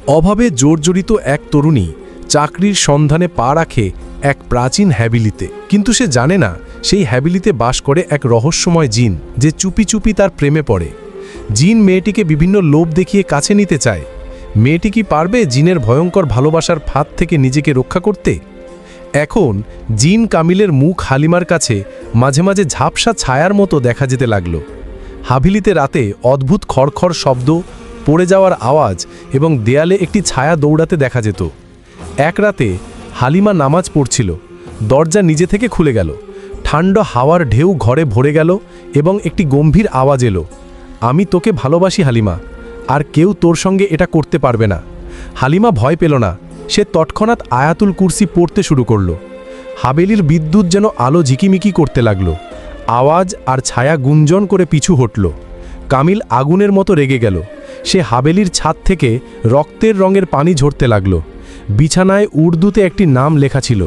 অভাবে জর্জরিত এক তরুণী চাকরির সন্ধানে পা রাখে এক প্রাচীন হ্যাবিলিতে, কিন্তু সে জানে না সেই হ্যাবিলিতে বাস করে এক রহস্যময় জিন, যে চুপি চুপি তার প্রেমে পড়ে। জিন মেয়েটিকে বিভিন্ন লোভ দেখিয়ে কাছে নিতে চায়। মেয়েটি কি পারবে জিনের ভয়ঙ্কর ভালোবাসার ফাঁদ থেকে নিজেকে রক্ষা করতে? এখন জিন কামিলের মুখ হালিমার কাছে মাঝে মাঝে ঝাপসা ছায়ার মতো দেখা যেতে লাগল। হাবিলিতে রাতে অদ্ভুত খড়খড় শব্দ, পড়ে যাওয়ার আওয়াজ এবং দেয়ালে একটি ছায়া দৌড়াতে দেখা যেত। এক রাতে হালিমা নামাজ পড়ছিল, দরজা নিজে থেকে খুলে গেল। ঠান্ডা হাওয়ার ঢেউ ঘরে ভরে গেল এবং একটি গম্ভীর আওয়াজ এলো, আমি তোকে ভালোবাসি হালিমা, আর কেউ তোর সঙ্গে এটা করতে পারবে না। হালিমা ভয় পেল না, সে তৎক্ষণাৎ আয়াতুল কুরসি পড়তে শুরু করল। হাবেলির বিদ্যুৎ যেন আলো ঝিকিমিকি করতে লাগল। আওয়াজ আর ছায়া গুঞ্জন করে পিছু হটল। কামিল আগুনের মতো রেগে গেল। সে হাবেলির ছাদ থেকে রক্তের রঙের পানি ঝরতে লাগল। বিছানায় উর্দুতে একটি নাম লেখা ছিল,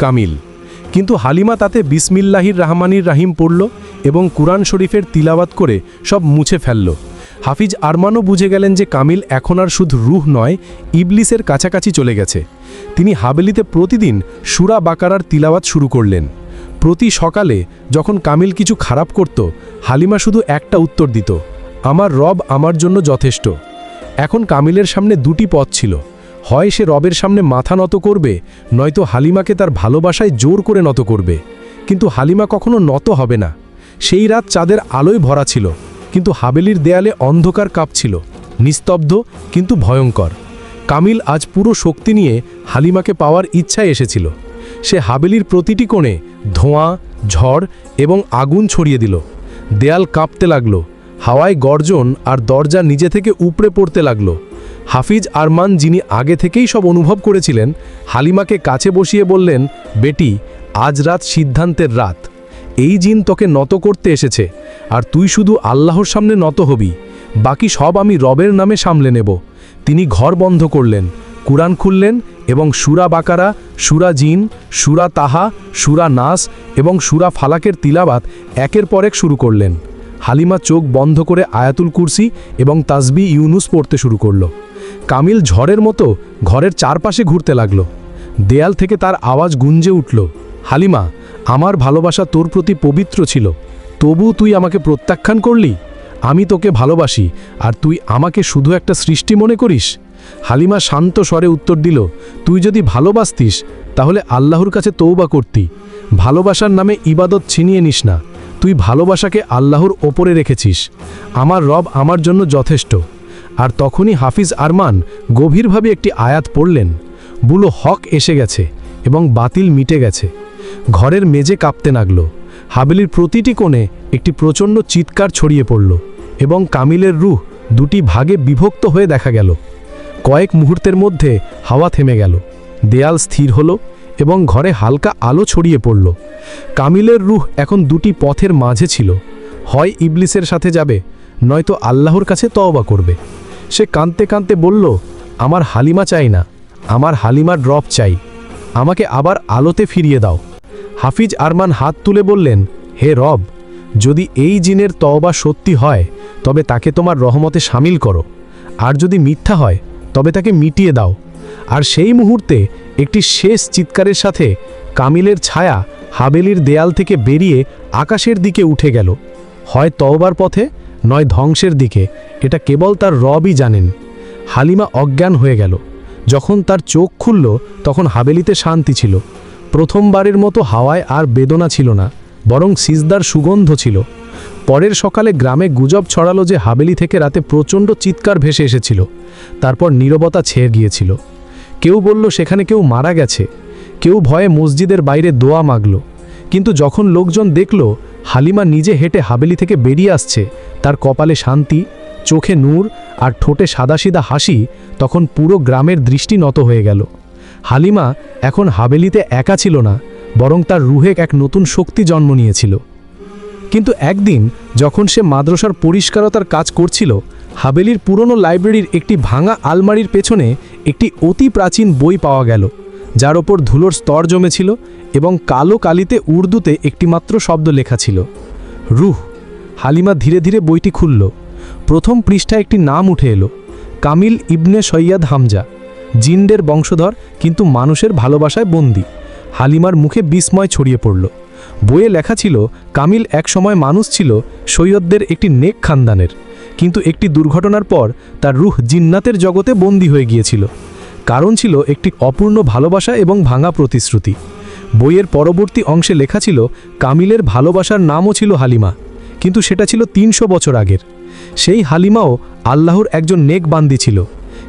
কামিল। কিন্তু হালিমা তাতে বিসমিল্লাহির রহমানির রাহিম পড়ল এবং কুরআন শরীফের তিলাওয়াত করে সব মুছে ফেলল। হাফিজ আরমানও বুঝে গেলেন যে কামিল এখন আর শুধু রূহ নয়, ইবলিসের কাছাকাছি চলে গেছে। তিনি হাবেলিতে প্রতিদিন সূরা বাকারার তিলাওয়াত শুরু করলেন। প্রতি সকালে যখন কামিল কিছু খারাপ করত, হালিমা শুধু একটা উত্তর দিত, আমার রব আমার জন্য যথেষ্ট। এখন কামিলের সামনে দুটি পথ ছিল, হয় সে রবের সামনে মাথা নত করবে, নয়তো হালিমাকে তার ভালোবাসায় জোর করে নত করবে। কিন্তু হালিমা কখনো নত হবে না। সেই রাত চাঁদের আলোয় ভরা ছিল, কিন্তু হাবেলির দেয়ালে অন্ধকার কাঁপছিল, নিস্তব্ধ কিন্তু ভয়ঙ্কর। কামিল আজ পুরো শক্তি নিয়ে হালিমাকে পাওয়ার ইচ্ছায় এসেছিল। সে হাবেলির প্রতিটি কোণে ধোঁয়া, ঝড় এবং আগুন ছড়িয়ে দিল। দেয়াল কাঁপতে লাগল, হাওয়ায় গর্জন আর দরজা নিজে থেকে উপড়ে পড়তে লাগল। হাফিজ আরমান, যিনি আগে থেকেই সব অনুভব করেছিলেন, হালিমাকে কাছে বসিয়ে বললেন, বেটি, আজ রাত সিদ্ধান্তের রাত। এই জিন তোকে নত করতে এসেছে, আর তুই শুধু আল্লাহর সামনে নত হবি, বাকি সব আমি রবের নামে সামলে নেব। তিনি ঘর বন্ধ করলেন, কুরআন খুললেন এবং সূরা বাকারা, সূরা জিন, সূরা তাহা, সূরা নাস এবং সূরা ফালাকের তিলাওয়াত একের পর এক শুরু করলেন। হালিমা চোখ বন্ধ করে আয়াতুল কুরসি এবং তাসবিহ ইউনুস পড়তে শুরু করল। কামিল ঝড়ের মতো ঘরের চারপাশে ঘুরতে লাগল। দেয়াল থেকে তার আওয়াজ গুঞ্জে উঠল, হালিমা, আমার ভালোবাসা তোর প্রতি পবিত্র ছিল, তবু তুই আমাকে প্রত্যাখ্যান করলি। আমি তোকে ভালোবাসি, আর তুই আমাকে শুধু একটা সৃষ্টি মনে করিস। হালিমা শান্ত স্বরে উত্তর দিল, তুই যদি ভালোবাসতিস তাহলে আল্লাহর কাছে তওবা করতি। ভালোবাসার নামে ইবাদত ছিনিয়ে নিস না। তুই ভালোবাসাকে আল্লাহর ওপরে রেখেছিস। আমার রব আমার জন্য যথেষ্ট। আর তখনই হাফিজ আরমান গভীরভাবে একটি আয়াত পড়লেন, বুলো হক এসে গেছে এবং বাতিল মিটে গেছে। ঘরের মেঝে কাঁপতে লাগল। হাবেলির প্রতিটি কোণে একটি প্রচণ্ড চিৎকার ছড়িয়ে পড়ল এবং কামিলের রূহ দুটি ভাগে বিভক্ত হয়ে দেখা গেল। কয়েক মুহূর্তের মধ্যে হাওয়া থেমে গেল, দেয়াল স্থির হলো এবং ঘরে হালকা আলো ছড়িয়ে পড়ল। কামিলের রূহ এখন দুটি পথের মাঝে ছিল, হয় ইবলিসের সাথে যাবে, নয়তো আল্লাহর কাছে তওবা করবে। সে কাঁদতে কাঁদতে বলল, আমার হালিমা চাই না, আমার হালিমার রব চাই। আমাকে আবার আলোতে ফিরিয়ে দাও। হাফিজ আরমান হাত তুলে বললেন, হে রব, যদি এই জিনের তওবা সত্যি হয় তবে তাকে তোমার রহমতে শামিল করো, আর যদি মিথ্যা হয় তবে তাকে মিটিয়ে দাও। আর সেই মুহূর্তে একটি শেষ চিৎকারের সাথে কামিলের ছায়া হাবেলির দেয়াল থেকে বেরিয়ে আকাশের দিকে উঠে গেল, হয় তওবার পথে, নয় ধ্বংসের দিকে। এটা কেবল তার রবই জানেন। হালিমা অজ্ঞান হয়ে গেল। যখন তার চোখ খুলল তখন হাবেলিতে শান্তি ছিল। প্রথমবারের মতো হাওয়ায় আর বেদনা ছিল না, বরং সিজদার সুগন্ধ ছিল। পরের সকালে গ্রামে গুজব ছড়ালো যে হাবেলি থেকে রাতে প্রচণ্ড চিৎকার ভেসে এসেছিল। তারপর নীরবতা ছেয়ে গিয়েছিল। কেউ বলল সেখানে কেউ মারা গেছে, কেউ ভয়ে মসজিদের বাইরে দোয়া মাগল। কিন্তু যখন লোকজন দেখল হালিমা নিজে হেঁটে হাবেলি থেকে বেরিয়ে আসছে, তার কপালে শান্তি, চোখে নূর আর ঠোঁটে সাদাসিধা হাসি, তখন পুরো গ্রামের দৃষ্টি নত হয়ে গেল। হালিমা এখন হাবেলিতে একা ছিল না, বরং তার রুহে এক নতুন শক্তি জন্ম নিয়েছিল। কিন্তু একদিন যখন সে মাদ্রাসার পরিষ্কারতার কাজ করছিল, হাবেলির পুরনো লাইব্রেরির একটি ভাঙা আলমারির পেছনে একটি অতি প্রাচীন বই পাওয়া গেল, যার ওপর ধুলোর স্তর জমেছিল এবং কালো কালিতে উর্দুতে একটিমাত্র শব্দ লেখা ছিল, রূহ। হালিমা ধীরে ধীরে বইটি খুলল। প্রথম পৃষ্ঠায় একটি নাম উঠে এলো, কামিল ইবনে সৈয়দ হামজা, জিন্ডের বংশধর কিন্তু মানুষের ভালোবাসায় বন্দী। হালিমার মুখে বিস্ময় ছড়িয়ে পড়ল। বইয়ে লেখা ছিল কামিল একসময় মানুষ ছিল, সৈয়দদের একটি নেক খানদানের, কিন্তু একটি দুর্ঘটনার পর তার রুহ জিন্নাতের জগতে বন্দী হয়ে গিয়েছিল। কারণ ছিল একটি অপূর্ণ ভালোবাসা এবং ভাঙা প্রতিশ্রুতি। বইয়ের পরবর্তী অংশে লেখা ছিল কামিলের ভালোবাসার নামও ছিল হালিমা, কিন্তু সেটা ছিল ৩০০ বছর আগের। সেই হালিমাও আল্লাহর একজন নেক বান্দি ছিল,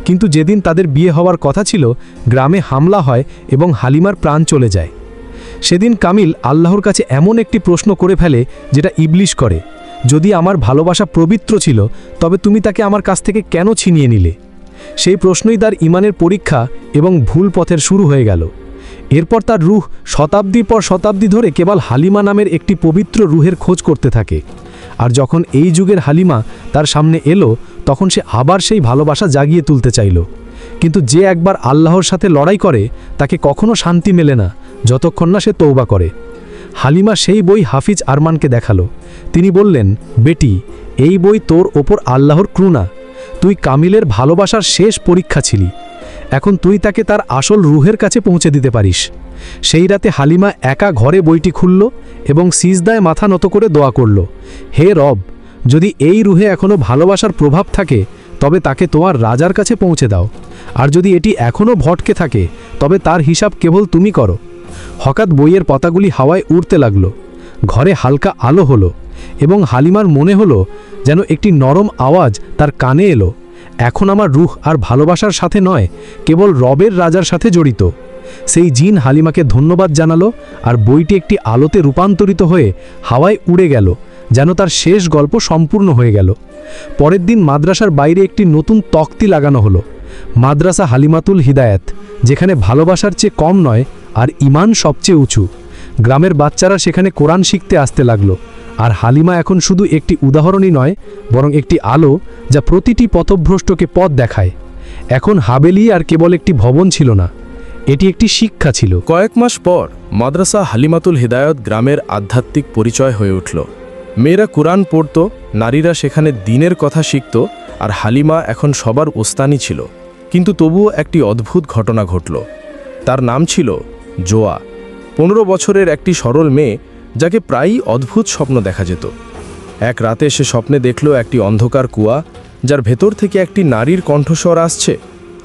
কিন্তু যেদিন তাদের বিয়ে হওয়ার কথা ছিল গ্রামে হামলা হয় এবং হালিমার প্রাণ চলে যায়। সেদিন কামিল আল্লাহর কাছে এমন একটি প্রশ্ন করে ফেলে যেটা ইবলিশ করে, যদি আমার ভালোবাসা পবিত্র ছিল তবে তুমি তাকে আমার কাছ থেকে কেন ছিনিয়ে নিলে? সেই প্রশ্নই তার ইমানের পরীক্ষা এবং ভুল পথের শুরু হয়ে গেল। এরপর তার রুহ শতাব্দীর পর শতাব্দী ধরে কেবল হালিমা নামের একটি পবিত্র রুহের খোঁজ করতে থাকে। আর যখন এই যুগের হালিমা তার সামনে এলো, তখন সে আবার সেই ভালোবাসা জাগিয়ে তুলতে চাইল। কিন্তু যে একবার আল্লাহর সাথে লড়াই করে তাকে কখনো শান্তি মেলে না যতক্ষণ না সে তওবা করে। হালিমা সেই বই হাফিজ আরমানকে দেখালো। তিনি বললেন, বেটি, এই বই তোর ওপর আল্লাহর করুণা। তুই কামিলের ভালোবাসার শেষ পরীক্ষা ছিলি, এখন তুই তাকে তার আসল রুহের কাছে পৌঁছে দিতে পারিস। সেই রাতে হালিমা একা ঘরে বইটি খুলল এবং সিজদায় মাথা নত করে দোয়া করল, হে রব, যদি এই রুহে এখনও ভালোবাসার প্রভাব থাকে তবে তাকে তোমার রাজার কাছে পৌঁছে দাও, আর যদি এটি এখনও ভটকে থাকে তবে তার হিসাব কেবল তুমি করো। হঠাৎ বইয়ের পাতাগুলি হাওয়ায় উড়তে লাগলো। ঘরে হালকা আলো হলো এবং হালিমার মনে হলো যেন একটি নরম আওয়াজ তার কানে এলো, এখন আমার রুহ আর ভালোবাসার সাথে নয়, কেবল রবের রাজার সাথে জড়িত। সেই জিন হালিমাকে ধন্যবাদ জানালো আর বইটি একটি আলোতে রূপান্তরিত হয়ে হাওয়ায় উড়ে গেল, যেন তার শেষ গল্প সম্পূর্ণ হয়ে গেল। পরের দিন মাদ্রাসার বাইরে একটি নতুন তক্তি লাগানো হলো, মাদ্রাসা হালিমাতুল হিদায়াত, যেখানে ভালোবাসার চেয়ে কম নয় আর ঈমান সবচেয়ে উঁচু। গ্রামের বাচ্চারা সেখানে কোরআন শিখতে আসতে লাগলো, আর হালিমা এখন শুধু একটি উদাহরণই নয়, বরং একটি আলো যা প্রতিটি পথভ্রষ্টকে পথ দেখায়। এখন হাবেলি আর কেবল একটি ভবন ছিল না, এটি একটি শিক্ষা ছিল। কয়েক মাস পর মাদ্রাসা হালিমাতুল হিদায়ত গ্রামের আধ্যাত্মিক পরিচয় হয়ে উঠল। মেয়েরা কোরআন পড়ত, নারীরা সেখানে দ্বীনের কথা শিখত, আর হালিমা এখন সবার ওস্তানি ছিল। কিন্তু তবুও একটি অদ্ভুত ঘটনা ঘটল। তার নাম ছিল জোয়া, 15 বছরের একটি সরল মেয়ে, যাকে প্রায়ই অদ্ভুত স্বপ্ন দেখা যেত। এক রাতে সে স্বপ্নে দেখল একটি অন্ধকার কুয়া, যার ভেতর থেকে একটি নারীর কণ্ঠস্বর আসছে,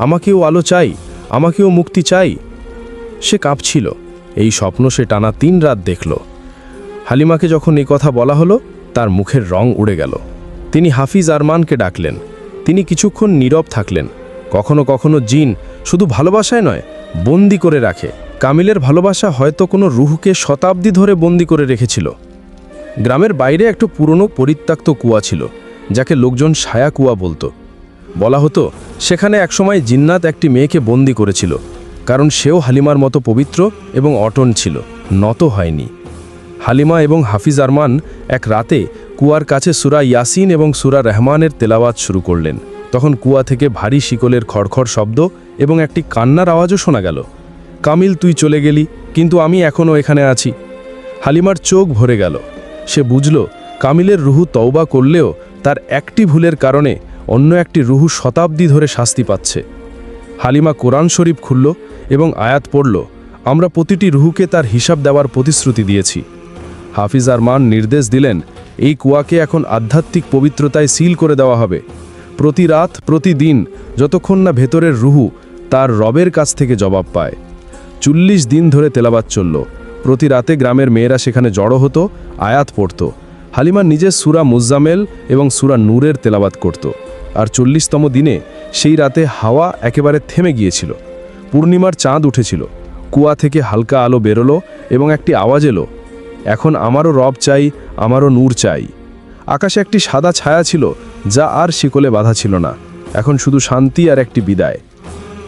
আমাকেও আলো চাই, আমাকেও মুক্তি চাই। সে কাঁপছিল। এই স্বপ্ন সে টানা 3 রাত দেখল। হালিমাকে যখন এই কথা বলা হলো, তার মুখের রং উড়ে গেল। তিনি হাফিজ আরমানকে ডাকলেন। তিনি কিছুক্ষণ নীরব থাকলেন। কখনো কখনো জিন শুধু ভালোবাসায় নয়, বন্দি করে রাখে। কামিলের ভালোবাসা হয়তো কোনো রুহকে শতাব্দী ধরে বন্দি করে রেখেছিল। গ্রামের বাইরে একটা পুরনো পরিত্যক্ত কুয়া ছিল, যাকে লোকজন ছায়া কুয়া বলতো। বলা হতো সেখানে একসময় জিন্নাত একটি মেয়েকে বন্দি করেছিল, কারণ সেও হালিমার মতো পবিত্র এবং অটল ছিল, নত হয়নি। হালিমা এবং হাফিজ আরমান এক রাতে কুয়ার কাছে সূরা ইয়াসিন এবং সূরা রহমানের তেলাওয়াত শুরু করলেন। তখন কুয়া থেকে ভারী শিকলের খড়খড় শব্দ এবং একটি কান্নার আওয়াজও শোনা গেল। কামিল, তুই চলে গেলি, কিন্তু আমি এখনও এখানে আছি। হালিমার চোখ ভরে গেল। সে বুঝল কামিলের রুহু তওবা করলেও তার একটি ভুলের কারণে অন্য একটি রুহু শতাব্দী ধরে শাস্তি পাচ্ছে। হালিমা কোরআন শরীফ খুলল এবং আয়াত পড়ল, আমরা প্রতিটি রুহুকে তার হিসাব দেওয়ার প্রতিশ্রুতি দিয়েছি। হাফিজ আরমান নির্দেশ দিলেন, এই কুয়াকে এখন আধ্যাত্মিক পবিত্রতায় সিল করে দেওয়া হবে। প্রতি রাত, প্রতিদিন, যতক্ষণ না ভেতরের রুহু তার রবের কাছ থেকে জবাব পায়। 40 দিন ধরে তেলাওয়াত চলল। প্রতি রাতে গ্রামের মেয়েরা সেখানে জড়ো হতো, আয়াত পড়ত। হালিমা নিজে সূরা মুজ্জামেল এবং সূরা নূরের তেলাওয়াত করত। আর 40তম দিনে সেই রাতে হাওয়া একেবারে থেমে গিয়েছিল। পূর্ণিমার চাঁদ উঠেছিল। কুয়া থেকে হালকা আলো বেরোলো এবং একটি আওয়াজ এলো, এখন আমারও রব চাই, আমারও নূর চাই। আকাশে একটি সাদা ছায়া ছিল, যা আর শিকলে বাঁধা ছিল না। এখন শুধু শান্তি আর একটি বিদায়।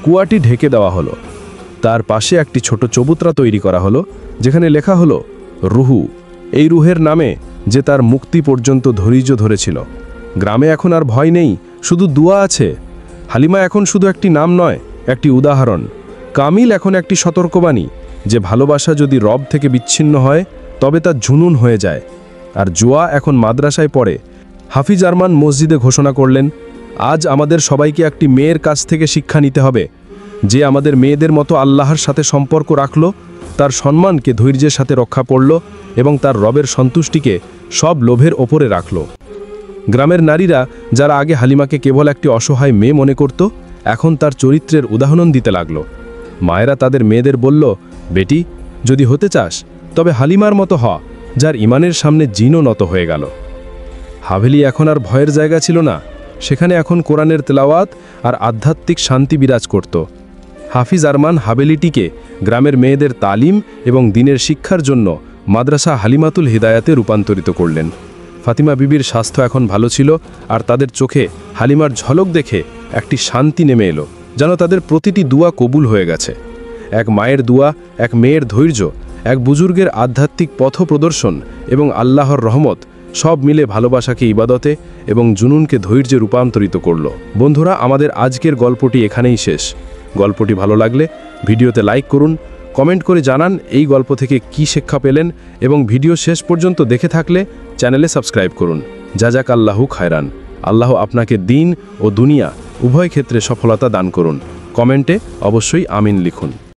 কুয়াটি ঢেকে দেওয়া হলো। তার পাশে একটি ছোট চবুতরা তৈরি করা হলো, যেখানে লেখা হলো রুহু, এই রুহের নামে যে তার মুক্তি পর্যন্ত ধৈর্য ধরেছিল। গ্রামে এখন আর ভয় নেই, শুধু দোয়া আছে। হালিমা এখন শুধু একটি নাম নয়, একটি উদাহরণ। কামিল এখন একটি সতর্কবাণী যে ভালোবাসা যদি রব থেকে বিচ্ছিন্ন হয় তবে তা ঝুনুন হয়ে যায়। আর জোয়া এখন মাদ্রাসায় পড়ে। হাফিজ আরমান মসজিদে ঘোষণা করলেন, আজ আমাদের সবাইকে একটি মেয়ের কাছ থেকে শিক্ষা নিতে হবে, যে আমাদের মেয়েদের মতো আল্লাহর সাথে সম্পর্ক রাখল, তার সম্মানকে ধৈর্যের সাথে রক্ষা করল এবং তার রবের সন্তুষ্টিকে সব লোভের ওপরে রাখল। গ্রামের নারীরা, যারা আগে হালিমাকে কেবল একটি অসহায় মেয়ে মনে করত, এখন তার চরিত্রের উদাহরণ দিতে লাগল। মায়েরা তাদের মেয়েদের বলল, বেটি, যদি হতে চাস তবে হালিমার মতো হ, যার ইমানের সামনে জিনও নত হয়ে গেল। হাভেলি এখন আর ভয়ের জায়গা ছিল না, সেখানে এখন কোরআনের তেলাওয়াত আর আধ্যাত্মিক শান্তি বিরাজ করত। হাফিজ আরমান হাভেলিটিকে গ্রামের মেয়েদের তালিম এবং দিনের শিক্ষার জন্য মাদ্রাসা হালিমাতুল হিদায়াতে রূপান্তরিত করলেন। ফাতিমা বিবির স্বাস্থ্য এখন ভালো ছিল, আর তাদের চোখে হালিমার ঝলক দেখে একটি শান্তি নেমে এলো, যেন তাদের প্রতিটি দুয়া কবুল হয়ে গেছে। এক মায়ের দুয়া, এক মেয়ের ধৈর্য, এক বুজুর্গের আধ্যাত্মিক পথ প্রদর্শন এবং আল্লাহর রহমত সব মিলে ভালোবাসাকে ইবাদতে এবং জুনুনকে ধৈর্যে রূপান্তরিত করল। বন্ধুরা, আমাদের আজকের গল্পটি এখানেই শেষ। গল্পটি ভালো লাগলে ভিডিওতে লাইক করুন, কমেন্ট করে জানান এই গল্প থেকে কি শিক্ষা পেলেন, এবং ভিডিও শেষ পর্যন্ত দেখে থাকলে চ্যানেলে সাবস্ক্রাইব করুন। জাজাক আল্লাহু খায়রান। আল্লাহ আপনাকে দিন ও দুনিয়া উভয় ক্ষেত্রে সফলতা দান করুন। কমেন্টে অবশ্যই আমিন লিখুন।